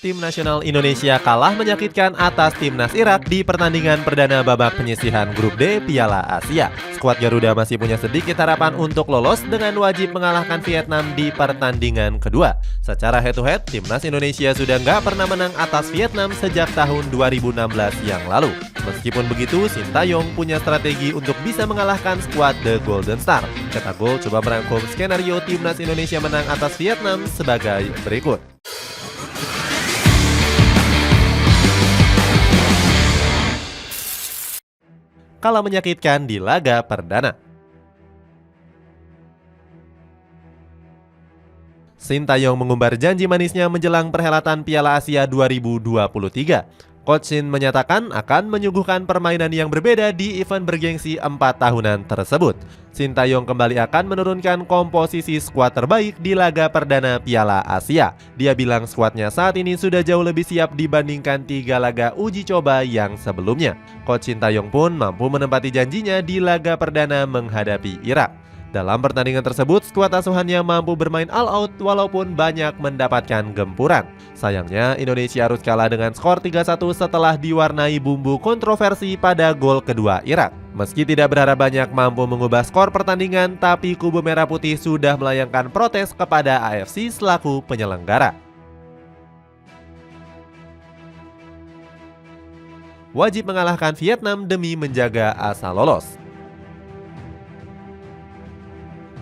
Tim nasional Indonesia kalah menyakitkan atas timnas Irak di pertandingan perdana babak penyisihan Grup D Piala Asia. Skuad Garuda masih punya sedikit harapan untuk lolos dengan wajib mengalahkan Vietnam di pertandingan kedua. Secara head-to-head, timnas Indonesia sudah nggak pernah menang atas Vietnam sejak tahun 2016 yang lalu. Meskipun begitu, Sintayong punya strategi untuk bisa mengalahkan skuad The Golden Star. Cetak Gol coba merangkum skenario timnas Indonesia menang atas Vietnam sebagai berikut. Kalah menyakitkan di laga perdana. Sintayong mengumbar janji manisnya menjelang perhelatan Piala Asia 2023. Coach Shin menyatakan akan menyuguhkan permainan yang berbeda di event bergengsi 4 tahunan tersebut. Sintayong kembali akan menurunkan komposisi skuad terbaik di laga perdana Piala Asia. Dia bilang skuadnya saat ini sudah jauh lebih siap dibandingkan 3 laga uji coba yang sebelumnya. Coach Sintayong pun mampu menempati janjinya di laga perdana menghadapi Irak. Dalam pertandingan tersebut, skuad asuhannya mampu bermain all out walaupun banyak mendapatkan gempuran. Sayangnya, Indonesia harus kalah dengan skor 3-1 setelah diwarnai bumbu kontroversi pada gol kedua Irak. Meski tidak berharap banyak mampu mengubah skor pertandingan, tapi kubu merah putih sudah melayangkan protes kepada AFC selaku penyelenggara. Wajib mengalahkan Vietnam demi menjaga asa lolos.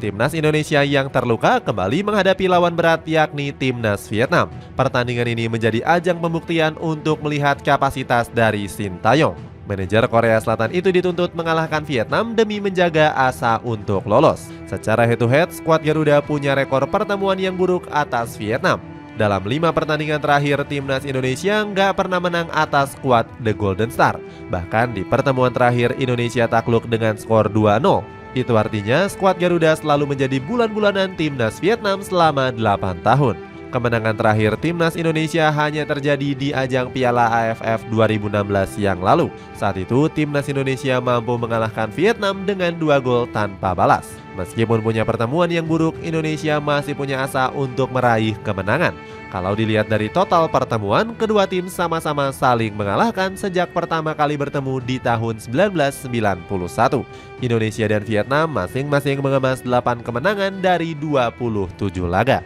Timnas Indonesia yang terluka kembali menghadapi lawan berat yakni Timnas Vietnam. Pertandingan ini menjadi ajang pembuktian untuk melihat kapasitas dari Sintayong. Manajer Korea Selatan itu dituntut mengalahkan Vietnam demi menjaga asa untuk lolos. Secara head-to-head, skuad Garuda punya rekor pertemuan yang buruk atas Vietnam. Dalam 5 pertandingan terakhir, Timnas Indonesia nggak pernah menang atas skuad The Golden Star. Bahkan di pertemuan terakhir, Indonesia takluk dengan skor 2-0. Itu artinya skuad Garuda selalu menjadi bulan-bulanan timnas Vietnam selama 8 tahun. Kemenangan terakhir timnas Indonesia hanya terjadi di ajang Piala AFF 2016 yang lalu. Saat itu timnas Indonesia mampu mengalahkan Vietnam dengan 2 gol tanpa balas. Meskipun punya pertemuan yang buruk, Indonesia masih punya asa untuk meraih kemenangan. Kalau dilihat dari total pertemuan, kedua tim sama-sama saling mengalahkan sejak pertama kali bertemu di tahun 1991. Indonesia dan Vietnam masing-masing mengemas 8 kemenangan dari 27 laga.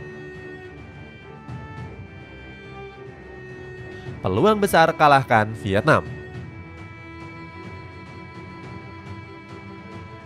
Peluang besar kalahkan Vietnam.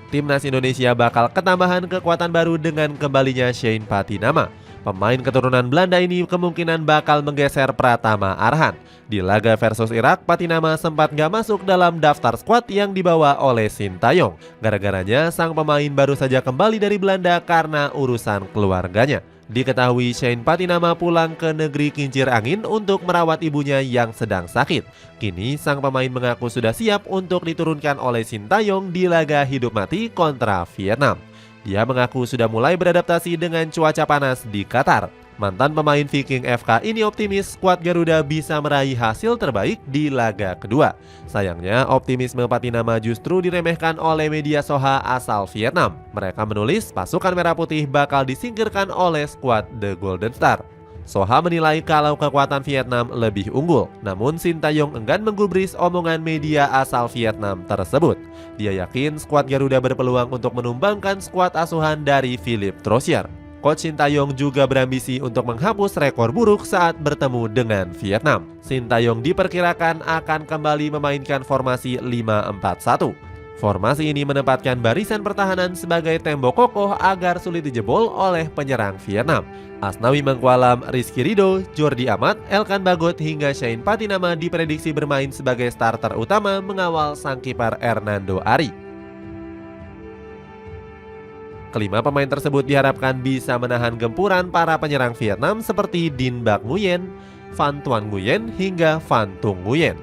Timnas Indonesia bakal ketambahan kekuatan baru dengan kembalinya Shane Patinama. Pemain keturunan Belanda ini kemungkinan bakal menggeser Pratama Arhan. Di laga versus Irak, Patinama sempat gak masuk dalam daftar skuad yang dibawa oleh Sintayong. Gara-garanya sang pemain baru saja kembali dari Belanda karena urusan keluarganya. Diketahui Shane Patinama pulang ke negeri kincir angin untuk merawat ibunya yang sedang sakit. Kini sang pemain mengaku sudah siap untuk diturunkan oleh Sintayong di laga hidup mati kontra Vietnam. Dia mengaku sudah mulai beradaptasi dengan cuaca panas di Qatar. Mantan pemain Viking FK ini optimis skuad Garuda bisa meraih hasil terbaik di laga kedua. Sayangnya optimisme Patinama justru diremehkan oleh media Soha asal Vietnam. Mereka menulis pasukan merah putih bakal disingkirkan oleh skuad The Golden Star. Soha menilai kalau kekuatan Vietnam lebih unggul, namun Sintayong enggan menggubris omongan media asal Vietnam tersebut. Dia yakin skuad Garuda berpeluang untuk menumbangkan skuad asuhan dari Philippe Troussier. Coach Sintayong juga berambisi untuk menghapus rekor buruk saat bertemu dengan Vietnam. Sintayong diperkirakan akan kembali memainkan formasi 5-4-1. Formasi ini menempatkan barisan pertahanan sebagai tembok kokoh agar sulit dijebol oleh penyerang Vietnam. Asnawi Mangkualam, Rizky Ridho, Jordi Amat, Elkan Bagot hingga Shane Patinama diprediksi bermain sebagai starter utama mengawal sang kiper Hernando Ari. Kelima pemain tersebut diharapkan bisa menahan gempuran para penyerang Vietnam seperti Dinh Bác Nguyen, Van Tuan Nguyen hingga Van Tung Nguyen.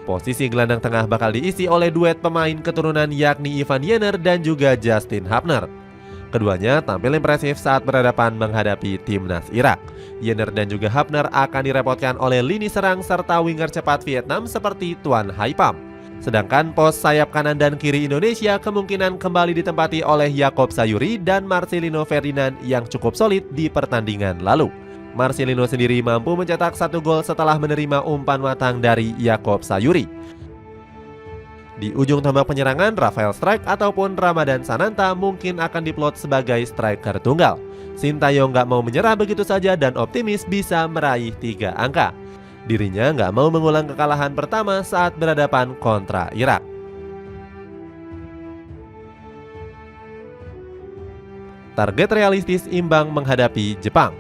Posisi gelandang tengah bakal diisi oleh duet pemain keturunan yakni Ivan Jenner dan juga Justin Hapner. Keduanya tampil impresif saat berhadapan menghadapi timnas Irak. Jenner dan juga Hapner akan direpotkan oleh lini serang serta winger cepat Vietnam seperti Tuan Hai Pham. Sedangkan pos sayap kanan dan kiri Indonesia kemungkinan kembali ditempati oleh Yaakob Sayuri dan Marcelino Ferdinand yang cukup solid di pertandingan lalu. Marcelino sendiri mampu mencetak 1 gol setelah menerima umpan matang dari Yakob Sayuri. Di ujung tombak penyerangan, Rafael Strike ataupun Ramadan Sananta mungkin akan diplot sebagai striker tunggal. Sintayong nggak mau menyerah begitu saja dan optimis bisa meraih 3 angka. Dirinya nggak mau mengulang kekalahan pertama saat berhadapan kontra Irak. Target realistis imbang menghadapi Jepang.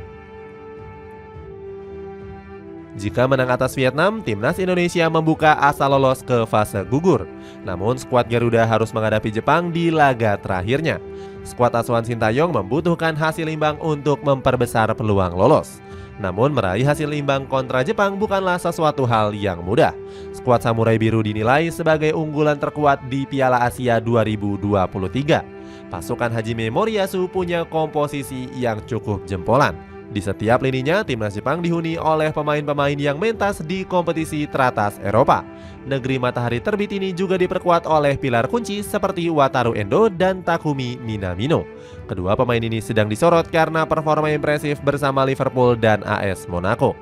Jika menang atas Vietnam, timnas Indonesia membuka asa lolos ke fase gugur. Namun skuad Garuda harus menghadapi Jepang di laga terakhirnya. Skuad asuhan Sintayong membutuhkan hasil imbang untuk memperbesar peluang lolos. Namun meraih hasil imbang kontra Jepang bukanlah sesuatu hal yang mudah. Skuad Samurai Biru dinilai sebagai unggulan terkuat di Piala Asia 2023. Pasukan Hajime Moriyasu punya komposisi yang cukup jempolan. Di setiap lininya, timnas Jepang dihuni oleh pemain-pemain yang mentas di kompetisi teratas Eropa. Negeri matahari terbit ini juga diperkuat oleh pilar kunci seperti Wataru Endo dan Takumi Minamino. Kedua pemain ini sedang disorot karena performa impresif bersama Liverpool dan AS Monaco.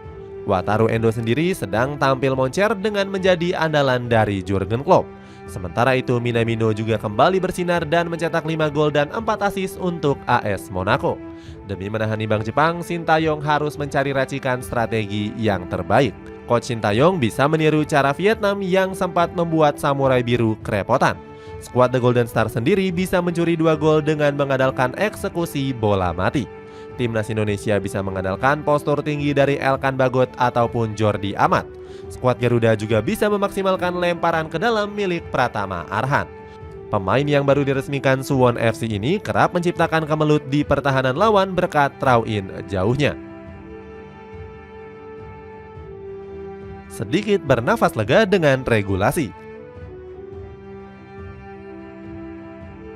Wataru Endo sendiri sedang tampil moncer dengan menjadi andalan dari Jurgen Klopp. Sementara itu, Minamino juga kembali bersinar dan mencetak 5 gol dan 4 assist untuk AS Monaco. Demi menahan imbang Jepang, Sintayong harus mencari racikan strategi yang terbaik. Coach Sintayong bisa meniru cara Vietnam yang sempat membuat Samurai Biru kerepotan. Skuad The Golden Star sendiri bisa mencuri 2 gol dengan mengandalkan eksekusi bola mati. Timnas Indonesia bisa mengandalkan postur tinggi dari Elkan Bagot ataupun Jordi Amat. Skuad Garuda juga bisa memaksimalkan lemparan ke dalam milik Pratama Arhan. Pemain yang baru diresmikan Suwon FC ini kerap menciptakan kemelut di pertahanan lawan berkat throw-in jauhnya. Sedikit bernafas lega dengan regulasi.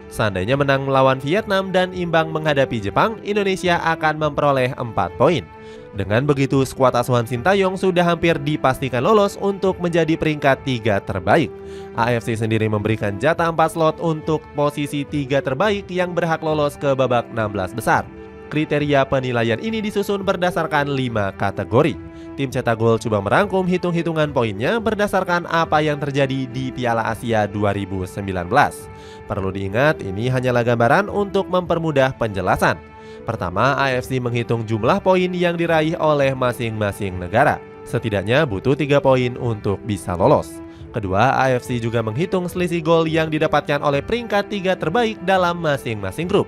Seandainya menang melawan Vietnam dan imbang menghadapi Jepang, Indonesia akan memperoleh 4 poin. Dengan begitu, skuad asuhan Sintayong sudah hampir dipastikan lolos untuk menjadi peringkat 3 terbaik. AFC sendiri memberikan jatah 4 slot untuk posisi 3 terbaik yang berhak lolos ke babak 16 besar. Kriteria penilaian ini disusun berdasarkan 5 kategori. Tim cetak gol coba merangkum hitung-hitungan poinnya berdasarkan apa yang terjadi di Piala Asia 2019. Perlu diingat, ini hanyalah gambaran untuk mempermudah penjelasan. Pertama, AFC menghitung jumlah poin yang diraih oleh masing-masing negara. Setidaknya butuh 3 poin untuk bisa lolos. Kedua, AFC juga menghitung selisih gol yang didapatkan oleh peringkat 3 terbaik dalam masing-masing grup.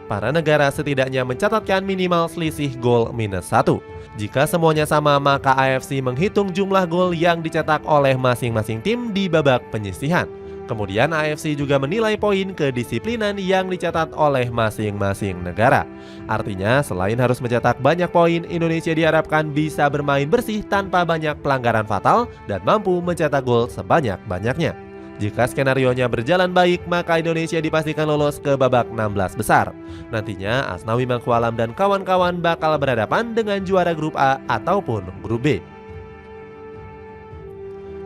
Para negara setidaknya mencatatkan minimal selisih gol -1. Jika semuanya sama, maka AFC menghitung jumlah gol yang dicetak oleh masing-masing tim di babak penyisihan. Kemudian AFC juga menilai poin kedisiplinan yang dicatat oleh masing-masing negara. Artinya, selain harus mencetak banyak poin, Indonesia diharapkan bisa bermain bersih tanpa banyak pelanggaran fatal dan mampu mencetak gol sebanyak-banyaknya. Jika skenarionya berjalan baik, maka Indonesia dipastikan lolos ke babak 16 besar. Nantinya, Asnawi Mangkualam dan kawan-kawan bakal berhadapan dengan juara grup A ataupun grup B.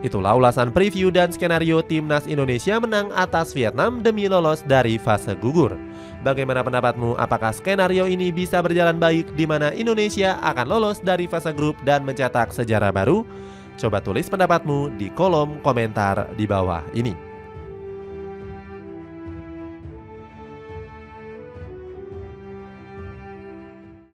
Itulah ulasan preview dan skenario timnas Indonesia menang atas Vietnam demi lolos dari fase gugur. Bagaimana pendapatmu? Apakah skenario ini bisa berjalan baik di mana Indonesia akan lolos dari fase grup dan mencetak sejarah baru? Coba tulis pendapatmu di kolom komentar di bawah ini.